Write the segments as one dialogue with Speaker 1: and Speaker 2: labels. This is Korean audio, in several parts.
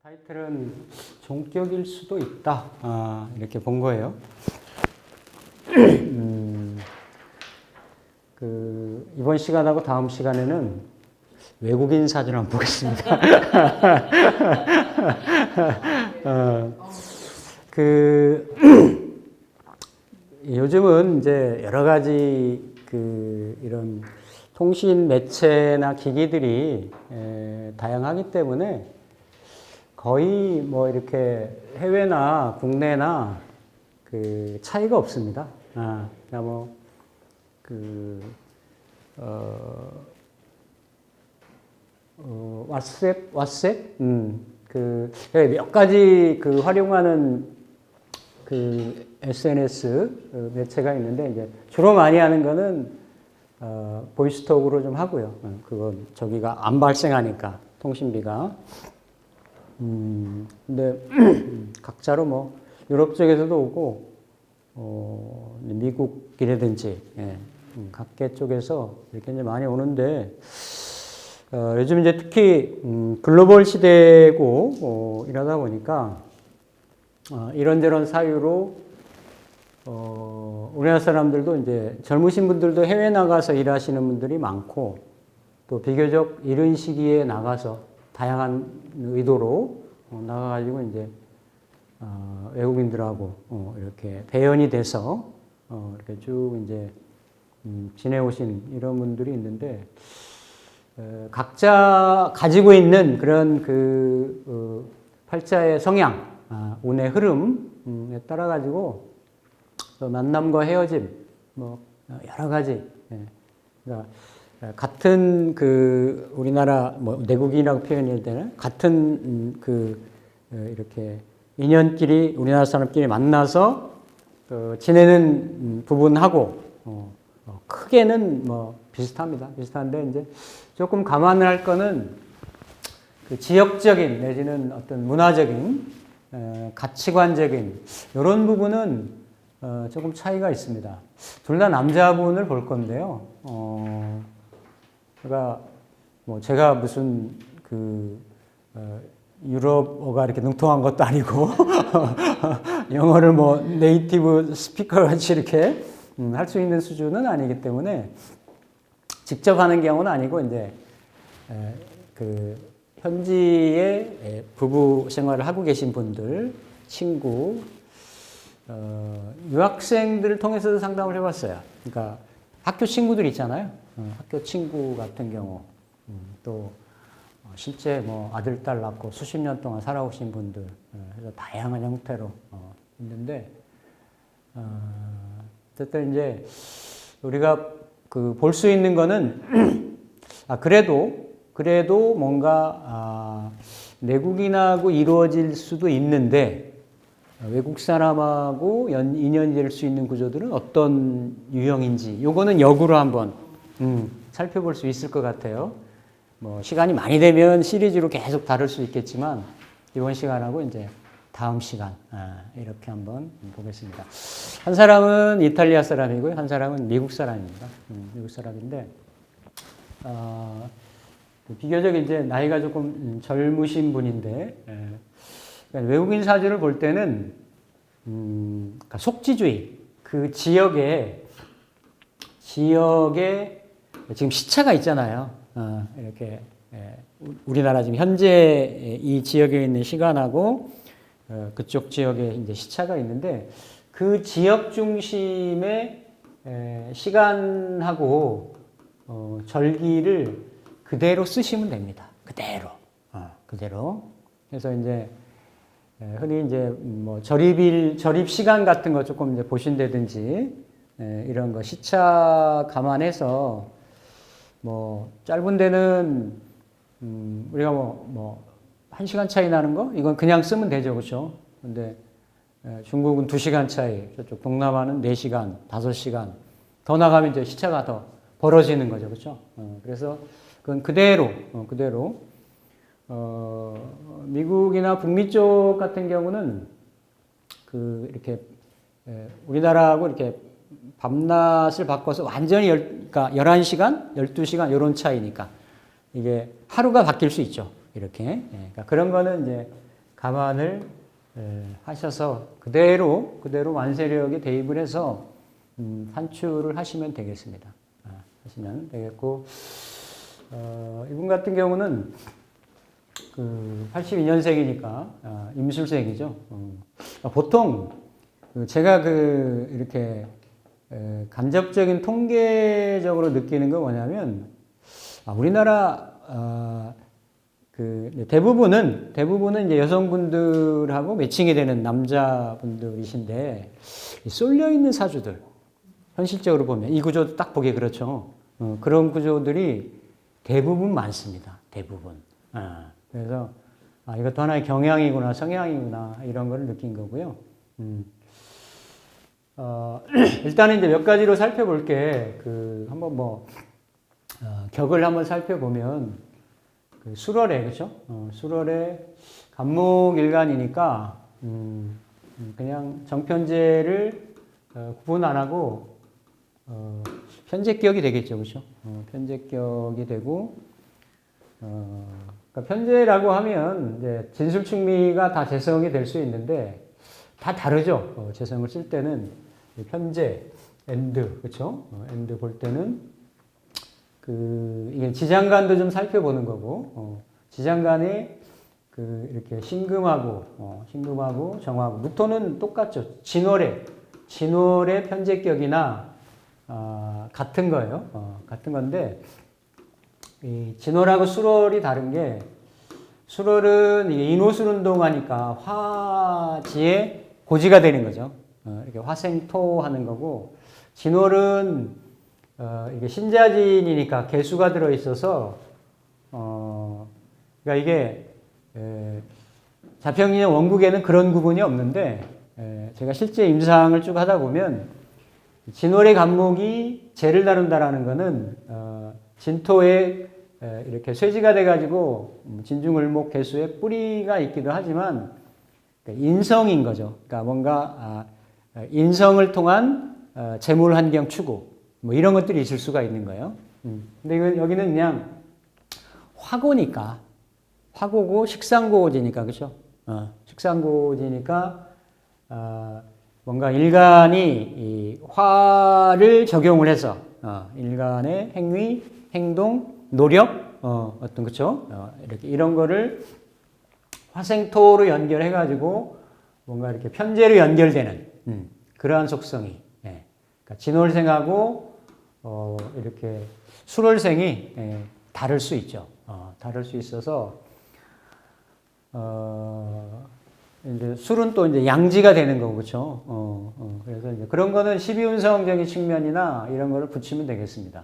Speaker 1: 타이틀은 종격일 수도 있다. 이렇게 본 거예요. 이번 시간하고 다음 시간에는 외국인 사진 한번 보겠습니다. 요즘은 이제 여러 가지 이런 통신 매체나 기기들이 다양하기 때문에 거의 뭐 이렇게 해외나 국내나 차이가 없습니다. 그러니까 뭐 왓츠앱, 몇 가지 활용하는 SNS 매체가 있는데 이제 주로 많이 하는 거는 보이스톡으로 좀 하고요. 그건 저기가 안 발생하니까 통신비가. 근데 각자로 뭐 유럽 쪽에서도 오고 미국이라든지 각계 쪽에서 이렇게 이제 많이 오는데 요즘 이제 특히 글로벌 시대고 이러다 보니까 이런저런 사유로 우리나라 사람들도 이제 젊으신 분들도 해외 나가서 일하시는 분들이 많고 또 비교적 이른 시기에 나가서 다양한 의도로 나가가지고 이제 외국인들하고 이렇게 대연이 돼서 이렇게 쭉 이제 지내오신 이런 분들이 있는데 각자 가지고 있는 그런 팔자의 성향, 운의 흐름에 따라 가지고 만남과 헤어짐, 뭐 여러 가지. 그러니까 같은 우리나라 뭐 내국인이라고 표현할 때는 같은 이렇게 인연끼리 우리나라 사람끼리 만나서 지내는 부분하고 크게는 뭐 비슷합니다. 비슷한데 이제 조금 감안을 할 거는 지역적인 내지는 어떤 문화적인 가치관적인 이런 부분은 조금 차이가 있습니다. 둘 다 남자분을 볼 건데요. 그러니까 뭐 제가 무슨 유럽어가 이렇게 능통한 것도 아니고 영어를 뭐 네이티브 스피커 같이 이렇게 할 수 있는 수준은 아니기 때문에 직접 하는 경우는 아니고 이제 현지에 부부 생활을 하고 계신 분들, 친구, 유학생들을 통해서도 상담을 해봤어요. 그러니까 학교 친구들 있잖아요. 학교 친구 같은 경우 또 실제 뭐 아들, 딸 낳고 수십 년 동안 살아오신 분들, 그래서 다양한 형태로 있는데 어쨌든 이제 우리가 볼 수 있는 거는 그래도 뭔가 내국인하고 이루어질 수도 있는데 외국 사람하고 인연이 될 수 있는 구조들은 어떤 유형인지 요거는 역으로 한번 살펴볼 수 있을 것 같아요. 뭐 시간이 많이 되면 시리즈로 계속 다룰 수 있겠지만 이번 시간하고 이제 다음 시간 이렇게 한번 보겠습니다. 한 사람은 이탈리아 사람이고요, 한 사람은 미국 사람입니다. 미국 사람인데 비교적 이제 나이가 조금 젊으신 분인데 그러니까 외국인 사주를 볼 때는 그러니까 속지주의 그 지역에 지금 시차가 있잖아요. 이렇게 우리나라 지금 현재 이 지역에 있는 시간하고 그쪽 지역에 이제 시차가 있는데 그 지역 중심의 시간하고 절기를 그대로 쓰시면 됩니다. 그대로. 그래서 이제 흔히 이제 뭐 절입 시간 같은 거 조금 이제 보신다든지 이런 거 시차 감안해서 뭐 짧은 데는 우리가 뭐 1시간 차이 나는 거 이건 그냥 쓰면 되죠, 그렇죠? 근데 중국은 2시간 차이, 저쪽 동남아는 4시간, 5시간 더 나가면 이제 시차가 더 벌어지는 거죠, 그렇죠? 그래서 그건 그대로 미국이나 북미 쪽 같은 경우는 이렇게 우리나라하고 이렇게 밤낮을 바꿔서 완전히 그러니까 11시간, 12시간 이런 차이니까 이게 하루가 바뀔 수 있죠. 이렇게. 예, 그러니까 그런 거는 이제 감안을 하셔서 그대로 완세력에 대입을 해서 산출을 하시면 되겠습니다. 하시면 되겠고, 이분 같은 경우는 그 82년생이니까 임술생이죠. 보통 제가 이렇게 간접적인 통계적으로 느끼는 건 뭐냐면 우리나라 대부분은 이제 여성분들하고 매칭이 되는 남자분들이신데 쏠려 있는 사주들 현실적으로 보면 이 구조도 딱 보기 그렇죠. 그런 구조들이 대부분 많습니다. 대부분. 그래서 이것도 하나의 경향이구나 성향이구나 이런 걸 느낀 거고요. 일단은 이제 몇 가지로 살펴볼게. 한번 격을 한번 살펴보면 수월에 그렇죠? 수월에 간목일간이니까 그냥 정편제를 구분 안 하고 편제격이 되겠죠, 그렇죠? 편제격이 되고 그러니까 편제라고 하면 이제 진술충미가 다 재성이 될 수 있는데 다 다르죠. 재성을 쓸 때는 편제, 엔드, 그렇죠? 엔드 볼 때는 이게 지장간도 좀 살펴보는 거고 지장간에 이렇게 신금하고 정하고 무토는 똑같죠. 진월의 편제격이나 같은 거예요. 같은 건데 이 진월하고 수월이 다른 게 수월은 인호술 운동하니까 화지에 고지가 되는 거죠. 이렇게 화생토 하는 거고 진월은 이게 신자진이니까 개수가 들어 있어서 그러니까 이게 자평인의 원국에는 그런 구분이 없는데 제가 실제 임상을 쭉 하다 보면 진월의 간목이 재를 다룬다라는 거는 진토에 이렇게 쇠지가 돼가지고 진중을목 개수에 뿌리가 있기도 하지만 인성인 거죠. 그러니까 뭔가 인성을 통한 재물 환경 추구 뭐 이런 것들이 있을 수가 있는 거예요. 근데 여기는 그냥 화고니까 화고고 식상고지니까 그렇죠. 식상고지니까 뭔가 일간이 이 화를 적용을 해서 일간의 행위, 행동, 노력 어떤 그렇죠. 이렇게 이런 거를 화생토로 연결해 가지고 뭔가 이렇게 편제로 연결되는 그러한 속성이 그러니까 진월생하고 이렇게 술월생이 다를 수 있죠. 다를 수 있어서 이제 술은 또 이제 양지가 되는 거고 그렇죠. 그래서 이제 그런 거는 12운성적인 측면이나 이런 거를 붙이면 되겠습니다.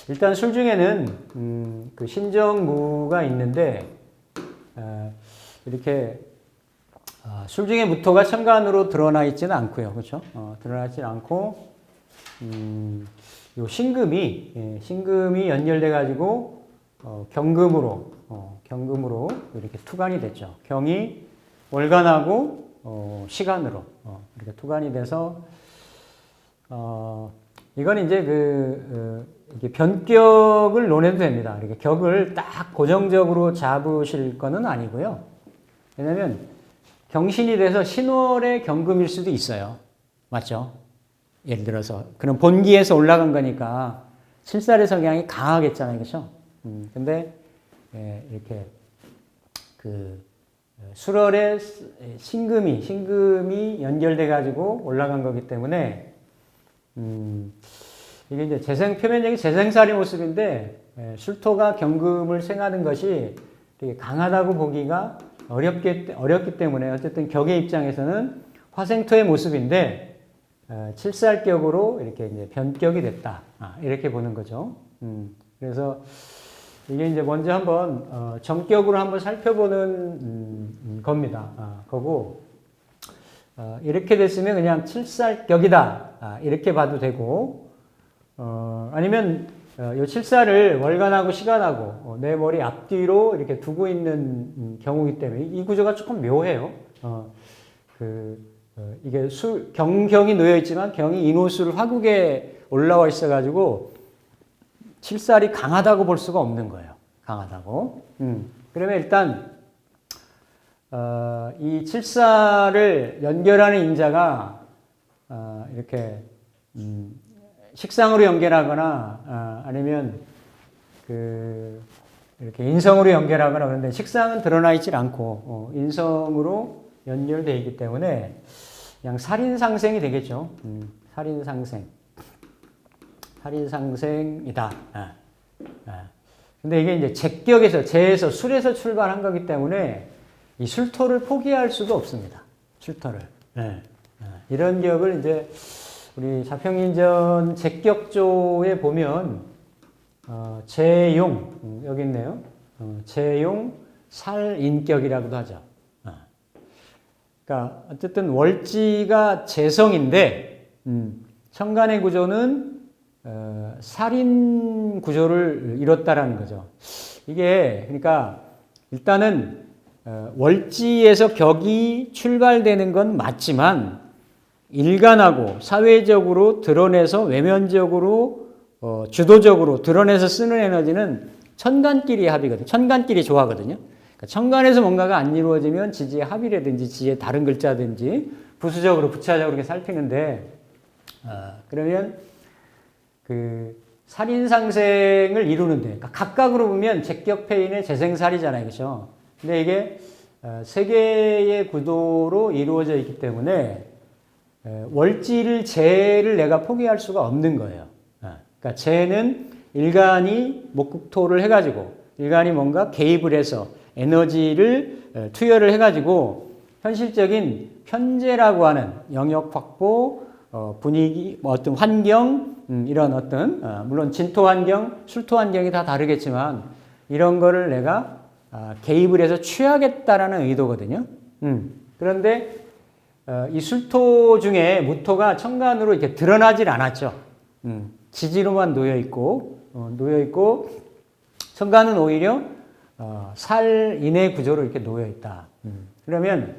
Speaker 1: 일단 술 중에는 그 신정무가 있는데 이렇게 술 중에 무토가 천간으로 드러나 있지는 않고요, 그렇죠? 드러나 있지는 않고 요 신금이 연결돼 가지고 경금으로 이렇게 투간이 됐죠. 경이 월간하고 시간으로 이렇게 투간이 돼서 이건 이제 이게 변격을 논해도 됩니다. 이렇게 격을 딱 고정적으로 잡으실 거는 아니고요. 왜냐면 경신이 돼서 신월의 경금일 수도 있어요. 맞죠? 예를 들어서 그럼 본기에서 올라간 거니까 칠살의 성향이 강하겠잖아요. 그렇죠? 근데 이렇게 수월의 신금이 연결돼 가지고 올라간 거기 때문에 이게 이제 표면적인 재생살의 모습인데 술토가 경금을 생하는 것이 되게 강하다고 보기가 어렵기 때문에 어쨌든 격의 입장에서는 화생토의 모습인데 칠살격으로 이렇게 이제 변격이 됐다. 이렇게 보는 거죠. 그래서 이게 이제 먼저 한번 정격으로 한번 살펴보는 겁니다. 거고 이렇게 됐으면 그냥 칠살격이다. 이렇게 봐도 되고 아니면 요 칠살을 월간하고 시간하고 내 머리 앞뒤로 이렇게 두고 있는 경우이기 때문에 이 구조가 조금 묘해요. 이게 경이 놓여 있지만 경이 인호술 화국에 올라와 있어가지고 칠살이 강하다고 볼 수가 없는 거예요. 강하다고. 그러면 일단 이 칠살을 연결하는 인자가 이렇게 식상으로 연결하거나 아니면 이렇게 인성으로 연결하거나 그런데 식상은 드러나 있질 않고 인성으로 연결되어 있기 때문에 그냥 살인상생이 되겠죠. 살인상생이다. 근데 이게 이제 제에서 술에서 출발한 거기 때문에 이 술토를 포기할 수도 없습니다. 술토를. 이런 격을 이제 우리 자평인전 제격조에 보면 제용 여기 있네요. 제용 살인격이라고도 하죠. 그러니까 어쨌든 월지가 재성인데 천간의 구조는 살인 구조를 이뤘다라는 거죠. 이게 그러니까 일단은 월지에서 격이 출발되는 건 맞지만 일간하고 사회적으로 드러내서 외면적으로 주도적으로 드러내서 쓰는 에너지는 천간끼리 합이거든요. 천간끼리 조화거든요. 그러니까 천간에서 뭔가가 안 이루어지면 지지의 합이라든지 지지의 다른 글자든지 부수적으로 부차적으로 이렇게 살피는데 그러면 그 살인상생을 이루는데 그러니까 각각으로 보면 제격패인의 재생살이잖아요. 그렇죠? 근데 이게 세 개의 구도로 이루어져 있기 때문에 월지를 재를 내가 포기할 수가 없는 거예요. 그러니까 재는 일간이 목국토를 해가지고 일간이 뭔가 개입을 해서 에너지를 투여를 해가지고 현실적인 편재라고 하는 영역 확보, 분위기, 어떤 환경, 이런 어떤 물론 진토 환경, 술토 환경이 다 다르겠지만 이런 거를 내가 개입을 해서 취하겠다라는 의도거든요. 그런데 이 술토 중에 무토가 천간으로 이렇게 드러나질 않았죠. 지지로만 놓여 있고 천간은 오히려 살인의 구조로 이렇게 놓여 있다. 그러면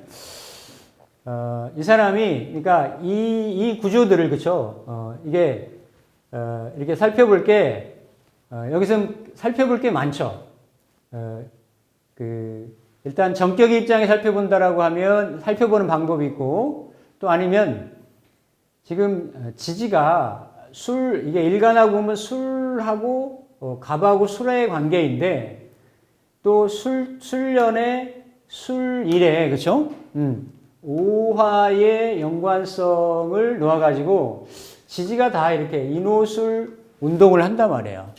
Speaker 1: 이 사람이 그러니까 이 구조들을 그렇죠. 이게 이렇게 살펴볼 게 여기서 살펴볼 게 많죠. 일단 정격의 입장에 살펴본다라고 하면 살펴보는 방법이 있고 또 아니면 지금 지지가 이게 일간하고 보면 술하고 갑하고 술의 관계인데 또 술년에 술일에 그렇죠? 오화의 연관성을 놓아가지고 지지가 다 이렇게 인호술 운동을 한단 말이에요.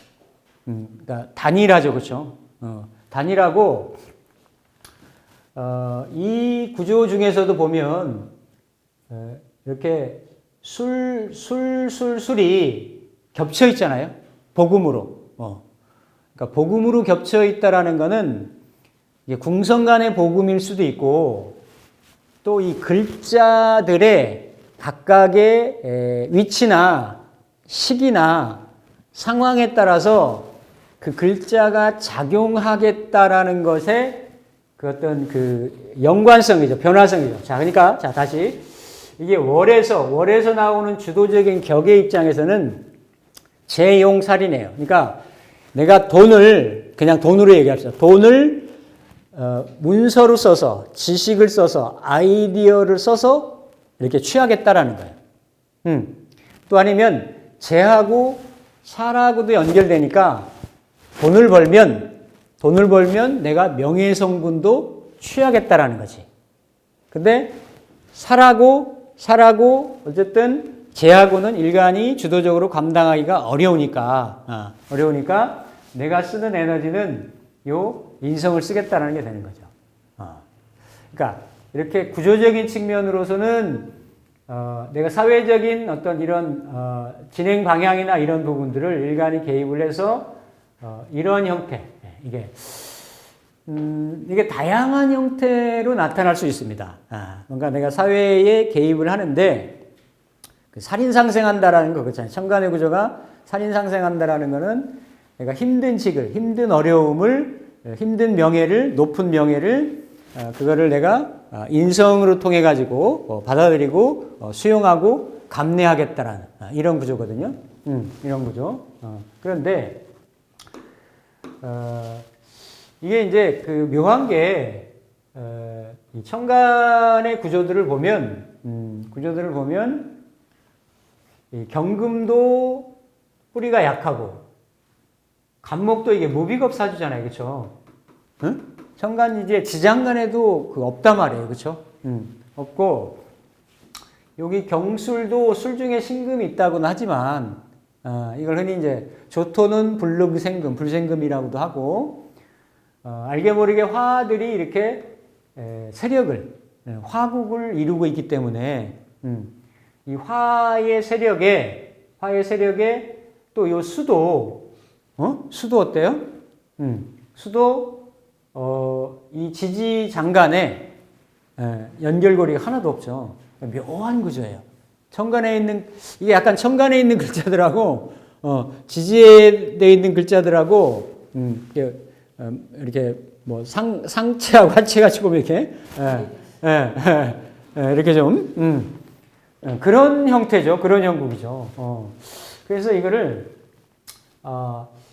Speaker 1: 그러니까 단일하죠, 그렇죠? 단일하고 이 구조 중에서도 보면 이렇게 술이 겹쳐 있잖아요. 복음으로. 그러니까 복음으로 겹쳐 있다라는 거는 이게 궁성간의 복음일 수도 있고 또 이 글자들의 각각의 위치나 시기나 상황에 따라서 그 글자가 작용하겠다라는 것에 그 어떤 그 연관성이죠. 변화성이죠. 자, 그러니까 자, 다시 이게 월에서 나오는 주도적인 격의 입장에서는 재용살이네요. 그러니까 내가 그냥 돈으로 얘기합시다. 돈을 문서로 써서 지식을 써서 아이디어를 써서 이렇게 취하겠다라는 거예요. 또 아니면 재하고 살하고도 연결되니까 돈을 벌면 내가 명예성분도 취하겠다라는 거지. 근데 살하고 어쨌든 재하고는 일간이 주도적으로 감당하기가 어려우니까 내가 쓰는 에너지는 요 인성을 쓰겠다는 게 되는 거죠. 그러니까 이렇게 구조적인 측면으로서는 내가 사회적인 어떤 이런 진행 방향이나 이런 부분들을 일간이 개입을 해서 이런 형태 이게 다양한 형태로 나타날 수 있습니다. 뭔가 내가 사회에 개입을 하는데 그 살인상생한다라는 거 그렇잖아요. 천간의 구조가 살인상생한다라는 거는 내가 힘든 어려움을, 힘든 명예를, 높은 명예를 그거를 내가 인성으로 통해 가지고 받아들이고 수용하고 감내하겠다라는 이런 구조거든요. 이런 구조. 그런데 이게 이제 그 묘한 게 이 천간의 구조들을 보면 이 경금도 뿌리가 약하고 간목도 이게 무비겁사주잖아요, 그렇죠? 응? 천간 이제 지장간에도 그 없단 말이에요, 그렇죠? 없고 여기 경술도 술 중에 신금이 있다고는 하지만 이걸 흔히 이제 조토는 불능생금, 불생금이라고도 하고 알게 모르게 화들이 이렇게 세력을 화국을 이루고 있기 때문에 이 화의 세력에 또 요 수도 수도 어때요? 수도 이 지지 장간에 연결고리가 하나도 없죠. 묘한 구조예요. 천간에 있는 이게 약간 천간에 있는 글자들하고 지지에 돼 있는 글자들하고 이렇게 뭐 상체하고 하체가 조금 이렇게 이렇게 좀 그런 형태죠. 그런 형국이죠. 그래서 이거를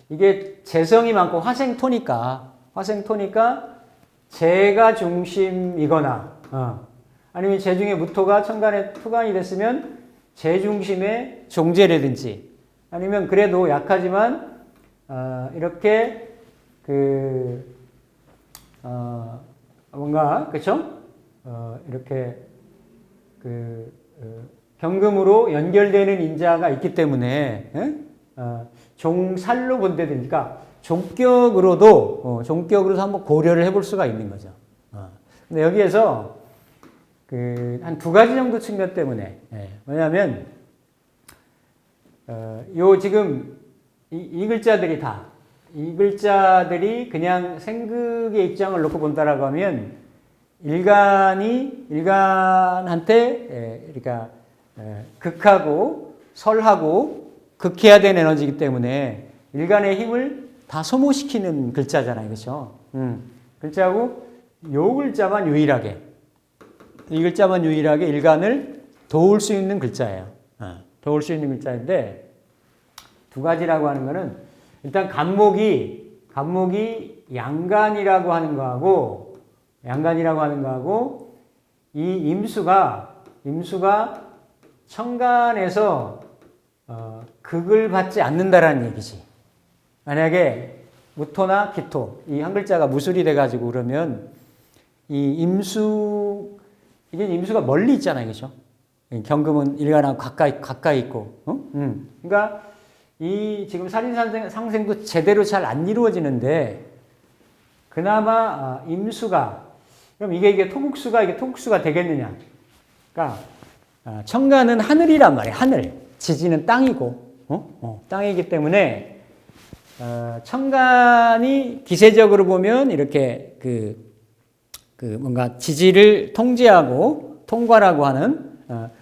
Speaker 1: 이게 재성이 많고 화생토니까 재가 중심이거나 아니면 재 중에 무토가 천간에 토간이 됐으면 재 중심의 종재라든지 아니면 그래도 약하지만 이렇게 뭔가 그쵸? 이렇게 경금으로 연결되는 인자가 있기 때문에 종살로 본다든가 종격으로도 한번 고려를 해볼 수가 있는 거죠. 근데 여기에서 한 두 가지 정도 측면 때문에 왜냐하면 요 지금 이 글자들이 이 글자들이 그냥 생극의 입장을 놓고 본다라고 하면 일간한테 그러니까 극하고 설하고 극해야 되는 에너지이기 때문에 일간의 힘을 다 소모시키는 글자잖아요, 그렇죠? 글자하고 요 글자만 유일하게 이 글자만 유일하게 일간을 도울 수 있는 글자예요. 도울 수 있는 글자인데 두 가지라고 하는 거는 일단 간목이 양간이라고 하는 거하고 이 임수가 천간에서 극을 받지 않는다라는 얘기지. 만약에 무토나 기토 이 한 글자가 무술이 돼가지고 그러면 이 임수가 멀리 있잖아요, 그렇죠? 경금은 일간하고 가까이 있고, 그러니까 이 지금 살인상생도 제대로 잘 안 이루어지는데 그나마 임수가 그럼 이게 토국수가 되겠느냐? 그러니까 천간은 하늘이란 말이에요. 하늘. 지지는 땅이고, 땅이기 때문에 천간이 기세적으로 보면 이렇게 뭔가 지지를 통제하고 통과라고 하는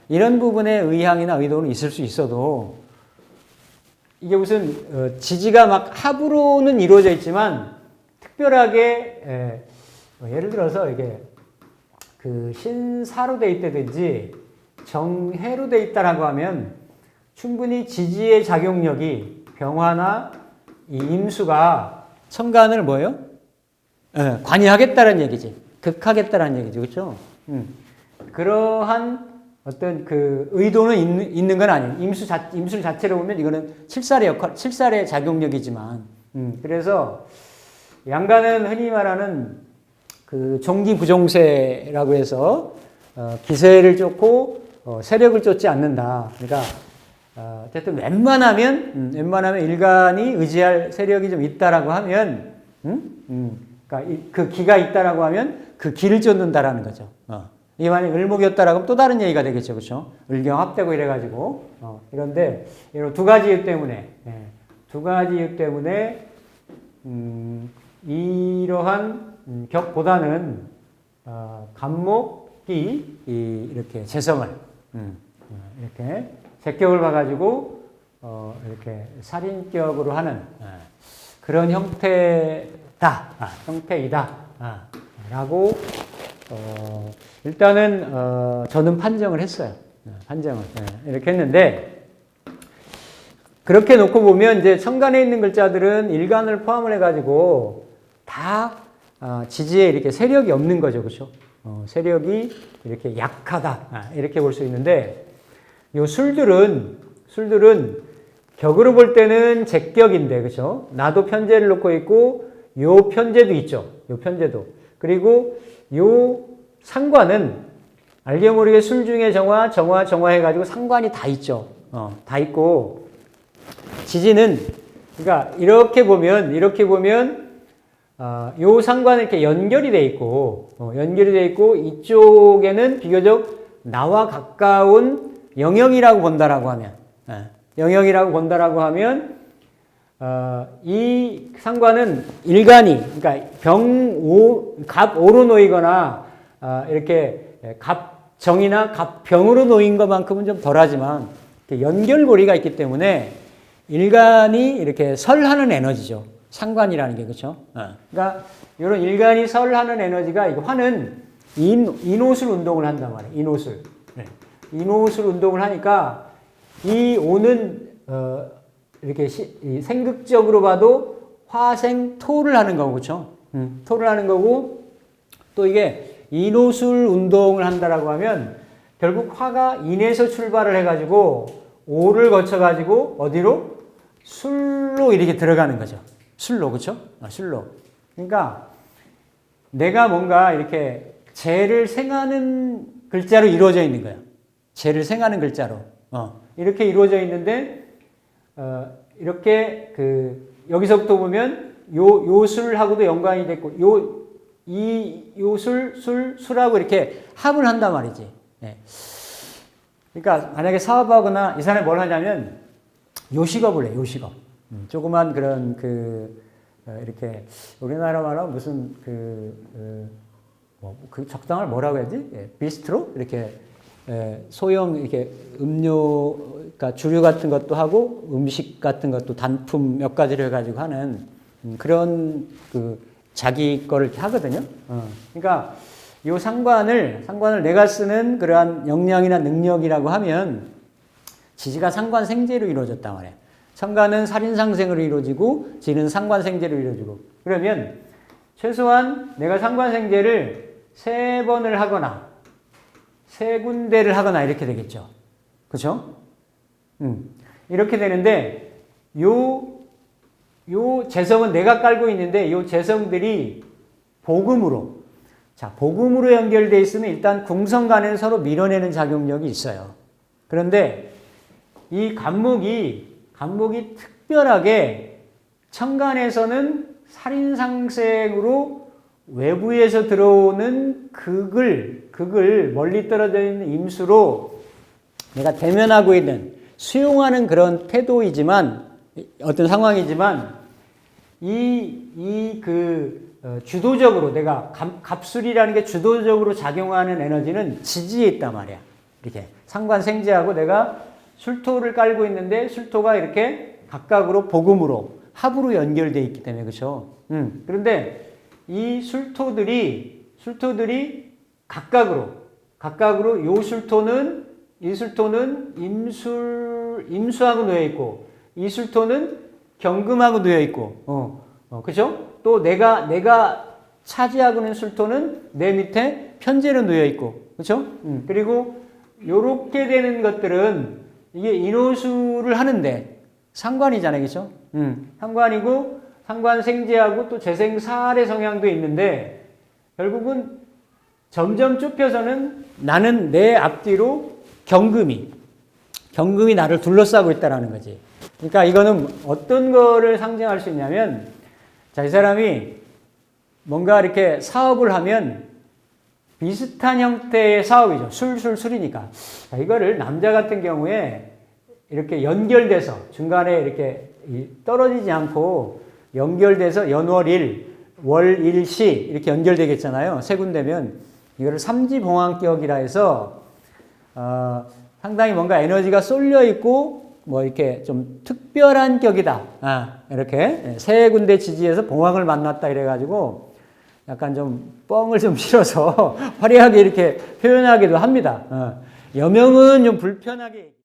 Speaker 1: 이런 부분의 의향이나 의도는 있을 수 있어도 이게 무슨 지지가 막 합으로는 이루어져 있지만 특별하게 예를 들어서 이게 신사로 돼 있다든지 정해로 돼 있다라고 하면 충분히 지지의 작용력이 병화나 이 임수가 천간을 뭐예요? 관여하겠다는 얘기지. 극하겠다는 얘기죠. 그렇죠? 그러한 어떤 의도는 있는 건 아니에요. 임술 자체로 보면 이거는 칠살의 작용력이지만, 그래서 양간은 흔히 말하는 종기부종세라고 해서, 기세를 쫓고, 세력을 쫓지 않는다. 그러니까, 어쨌든 웬만하면 일간이 의지할 세력이 좀 있다라고 하면, 그러니까 그 기가 있다라고 하면 그 기를 쫓는다라는 거죠. 이게 만약 을목이었다라고 하면 또 다른 얘기가 되겠죠. 그렇죠? 을경 합되고 이래가지고. 이런데, 이런 두 가지 이유 때문에, 이러한 격보다는, 간목이 이렇게 재성을, 이렇게 재격을 봐가지고, 이렇게 살인격으로 하는 그런 형태이다. 라고 일단은 저는 판정을 했어요. 판정을 이렇게 했는데 그렇게 놓고 보면 이제 천간에 있는 글자들은 일간을 포함을 해가지고 다 지지에 이렇게 세력이 없는 거죠, 그렇죠? 세력이 이렇게 약하다 이렇게 볼 수 있는데 요 술들은 격으로 볼 때는 제격인데, 그렇죠? 나도 편제를 놓고 있고 요 편제도 있죠. 요 편제도. 그리고 요 상관은 알게 모르게 술 중에 정화 해가지고 상관이 다 있죠. 다 있고 지지는 그러니까 이렇게 보면 요 상관은 이렇게 연결이 돼 있고 이쪽에는 비교적 나와 가까운 영역이라고 본다라고 하면 이 상관은 일간이 그러니까 갑오로 놓이거나 이렇게 갑정이나 갑병으로 놓인 것만큼은 좀 덜하지만 연결고리가 있기 때문에 일간이 이렇게 설하는 에너지죠. 상관이라는 게, 그렇죠? 그러니까 이런 일간이 설하는 에너지가 이거 화는 인호술 운동을 한단 말이에요. 인호술. 인호술 운동을 하니까 이 오는 이렇게 생극적으로 봐도 화생토를 하는 거고, 그렇죠? 토를 하는 거고 또 이게 인호술 운동을 한다라고 하면 결국 화가 인에서 출발을 해가지고 오를 거쳐가지고 어디로? 술로 이렇게 들어가는 거죠. 술로, 그렇죠? 술로. 그러니까 내가 뭔가 이렇게 재를 생하는 글자로 이루어져 있는 거예요. 재를 생하는 글자로. 이렇게 이루어져 있는데 이렇게 여기서부터 보면 요 술하고도 연관이 됐고 요 술하고 이렇게 합을 한단 말이지. 네. 그러니까 만약에 사업하거나 이 사람이 뭘 하냐면 요식업을 해, 요식업. 조그만 그런 이렇게 우리나라 말로 무슨 그 적당을 뭐라고 해야지? 비스트로 이렇게 소형 이렇게 음료, 그러니까 주류 같은 것도 하고 음식 같은 것도 단품 몇 가지를 해가지고 하는 그런 자기 거를 이렇게 하거든요. 그러니까 요 상관을 내가 쓰는 그러한 역량이나 능력이라고 하면 지지가 상관생재로 이루어졌단 말이에요. 천간은 살인상생으로 이루어지고 지는 상관생재로 이루어지고 그러면 최소한 내가 상관생재를 3번을 하거나 3군데를 하거나 이렇게 되겠죠. 그렇죠? 이렇게 되는데 요 재성은 내가 깔고 있는데 요 재성들이 복음으로 연결되어 있으면 일단 궁성간에는 서로 밀어내는 작용력이 있어요. 그런데 이 간목이 특별하게 천간에서는 살인상생으로 외부에서 들어오는 극을 멀리 떨어져 있는 임수로 내가 대면하고 있는 수용하는 그런 태도이지만 어떤 상황이지만 주도적으로 내가 갑술이라는 게 주도적으로 작용하는 에너지는 지지에 있단 말이야. 이렇게 상관생재하고 내가 술토를 깔고 있는데 술토가 이렇게 각각으로 복음으로 합으로 연결되어 있기 때문에 그렇죠. 그런데 이 술토들이 각각으로 이 술토는 임수하고 놓여 있고 이 술토는 경금하고 놓여 있고 그렇죠? 또 내가 차지하고 있는 술토는 내 밑에 편제로 놓여 있고 그렇죠? 그리고 요렇게 되는 것들은 이게 인호수를 하는데 상관이잖아요. 그렇죠? 상관이고 상관생재하고 또 재생살의 성향도 있는데 결국은 점점 좁혀서는 나는 내 앞뒤로 경금이 나를 둘러싸고 있다라는 거지. 그러니까 이거는 어떤 거를 상징할 수 있냐면 자, 이 사람이 뭔가 이렇게 사업을 하면 비슷한 형태의 사업이죠. 술이니까. 자, 이거를 남자 같은 경우에 이렇게 연결돼서 중간에 이렇게 떨어지지 않고 연결돼서 연월일, 월일시 이렇게 연결되겠잖아요. 세 군데면 이거를 삼지봉황격이라 해서 상당히 뭔가 에너지가 쏠려 있고 뭐 이렇게 좀 특별한 격이다. 이렇게 세 군데 지지에서 봉황을 만났다 이래가지고 약간 좀 뻥을 좀 실어서 화려하게 이렇게 표현하기도 합니다. 여명은 좀 불편하게